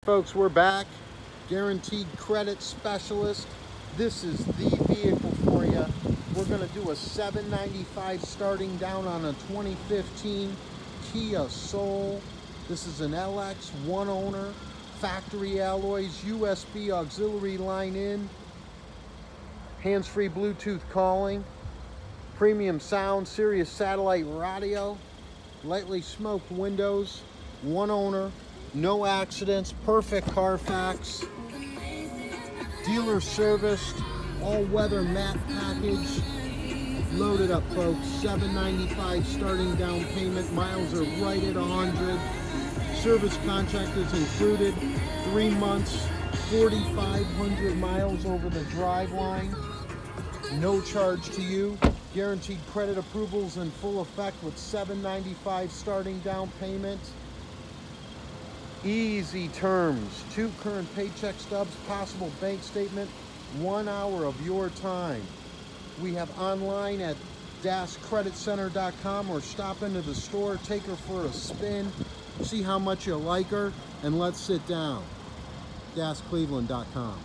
Folks, we're back. Guaranteed Credit Specialist. This is the vehicle for you. We're going to do a $795 starting down on a 2015 Kia Soul. This is an LX, one owner, factory alloys, USB auxiliary line in, hands-free Bluetooth calling, premium sound, Sirius satellite radio, lightly smoked windows, one owner, no accidents, perfect Carfax, dealer serviced, all-weather matte package, loaded up folks, $795 starting down payment, miles are right at 100, service contract is included, 3 months, 4,500 miles over the drive line, no charge to you, guaranteed credit approvals in full effect with $795 starting down payment. Easy terms, 2 current paycheck stubs, possible bank statement, 1 hour of your time. We have online at dascreditcenter.com or stop into the store, take her for a spin, see how much you like her, and let's sit down. dascleveland.com.